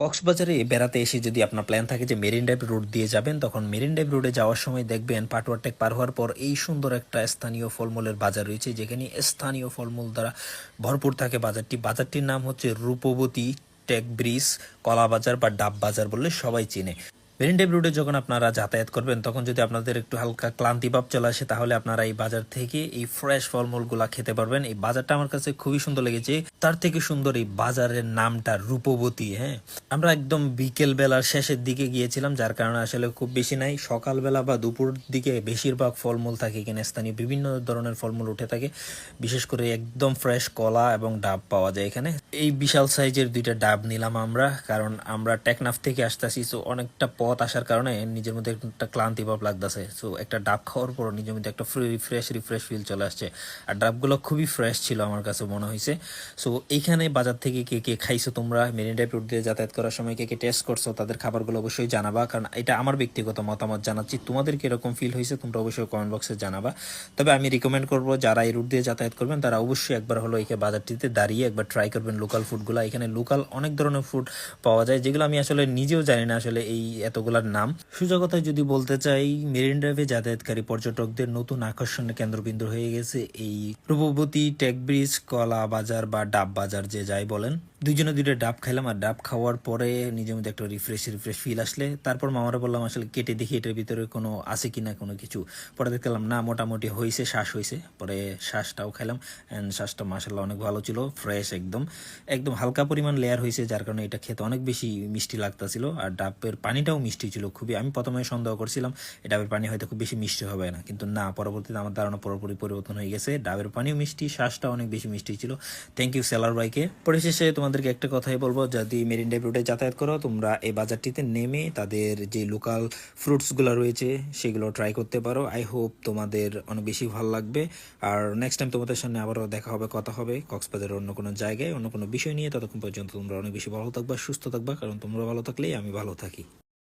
কক্সবাজারে বেড়াতে এসে যদি আপনার প্ল্যান থাকে যে মেরিন ড্রাইভ রোড দিয়ে যাবেন, তখন মেরিন ড্রাইভ রোডে যাওয়ার সময় দেখবেন পাটুয়া টেক পার হওয়ার পর এই সুন্দর একটা স্থানীয় ফলমূলের বাজার রয়েছে, যেখানে স্থানীয় ফলমূল দ্বারা ভরপুর থাকে বাজারটির নাম হচ্ছে রূপবতী টেক ব্রিজ কলা বাজার বা ডাব বাজার বললে সবাই চেনে। মেরিন ড্রাইভ রোডে যখন আপনারা যাতায়াত করবেন, তখন যদি আপনাদের একটু হালকা ক্লান্তি ভাব চলে আসে, তাহলে আপনারা এই বাজার থেকে এই ফ্রেশ ফলমূলগুলা খেতে পারবেন। এই বাজারটা আমার কাছে খুবই সুন্দর লেগেছে। তার থেকে সুন্দর এই বাজারের নামটা রূপবতী। হ্যাঁ, আমরা একদম বিকেল বেলার শেষের দিকে গিয়েছিলাম, যার কারণে আসলে খুব বেশি নাই। সকালবেলা বা দুপুর দিকে বেশিরভাগ ফলমূল থাকে এখানে, স্থানীয় বিভিন্ন ধরনের ফলমূল উঠে থাকে। বিশেষ করে একদম ফ্রেশ কলা এবং ডাব পাওয়া যায় এখানে। এই বিশাল সাইজের দুইটা ডাব নিলাম আমরা, কারণ আমরা টেকনাফ থেকে আসতেছি। সো অনেকটা পথ আসার কারণে নিজের মধ্যে একটা ক্লান্তি ভাব লাগতেছে। সো একটা ডাব খাওয়ার পর নিজের মধ্যে একটা রিফ্রেশ ফিল চলে আসছে। আর ডাবগুলো খুবই ফ্রেশ ছিল আমার কাছে মনে হয়েছে। সো এইখানে বাজার থেকে কে কে খাইছো তোমরা, মেরিন ড্রাইভ রোড দিয়ে যাতায়াত করার সময় কে কে টেস্ট করছো, তাদের খাবারগুলো অবশ্যই জানাবা, কারণ এটা আমার ব্যক্তিগত মতামত জানাচ্ছি। তোমাদের কিরকম ফিল হয়েছে তোমরা অবশ্যই কমেন্ট বক্সে জানাবা। তবে আমি রিকমেন্ড করবো যারা এই রুট দিয়ে যাতায়াত করবেন তারা অবশ্যই একবার হলো এই বাজারটিতে দাঁড়িয়ে একবার ট্রাই করবেন লোকাল ফুডগুলো। এখানে লোকাল অনেক ধরনের ফুড পাওয়া যায়, যেগুলো আমি আসলে নিজেও জানি না আসলে এই এতগুলার নাম। সোজা কথায় যদি বলতে চাই, মেরিন ড্রাইভে যাতায়াতকারী পর্যটকদের নতুন আকর্ষণের কেন্দ্রবিন্দু হয়ে গেছে এই রূপবতী টেক ব্রিজ কলা বাজার বা ডাব বাজার, যে যাই বলেন। দুইজনে দুইটা ডাব খাইলাম, আর ডাব খাওয়ার পরে নিজের মধ্যে একটা রিফ্রেশ ফিল আসলে তারপর মামারা বললাম আসলে কেটে দেখি এটার ভিতরে কোনো আছে কিনা কোনো কিছু। পরে দেখলাম না, মোটামুটি হয়েছে, শ্বাস হয়েছে। পরে শ্বাসটাও খাইলাম, অ্যান্ড শ্বাসটা মাসাল্লাহ অনেক ভালো ছিল, ফ্রেশ একদম একদম হালকা পরিমাণ লেয়ার হয়েছে, যার কারণে এটা খেতে অনেক বেশি মিষ্টি লাগতেছিল। আর ডাবের পানিটাও মিষ্টি ছিল খুবই। আমি প্রথমে সন্দেহ করছিলাম এই ডাবের পানি হয়তো খুব বেশি মিষ্টি হবে না, কিন্তু না, পরবর্তীতে আমার ধারণা পুরোপুরি পরিবর্তন হয়ে গেছে। ডাবের পানিও মিষ্টি, শ্বাসটা অনেক বেশি মিষ্টি ছিল। থ্যাংক ইউ সেলার ভাইকে। পরিশেষে তোমাদেরকে একটা কথাই বলবো, যদি মেরিন ড্রাইভ রোডে যাতায়াত করো, তোমরা এই বাজারটিতে নেমে তাদের যে লোকাল ফ্রুটসগুলো রয়েছে সেগুলো ট্রাই করতে পারো। আই হোপ তোমাদের অনেক বেশি ভালো লাগবে। আর নেক্সট টাইম তোমাদের সামনে আবারও দেখা হবে, কথা হবে কক্সবাজারের অন্য কোনো জায়গায় অন্য কোনো বিষয় নিয়ে। ততক্ষণ পর্যন্ত তোমরা অনেক বেশি ভালো থাকবা, সুস্থ থাকবা, কারণ তোমরা ভালো থাকলেই আমি ভালো থাকি।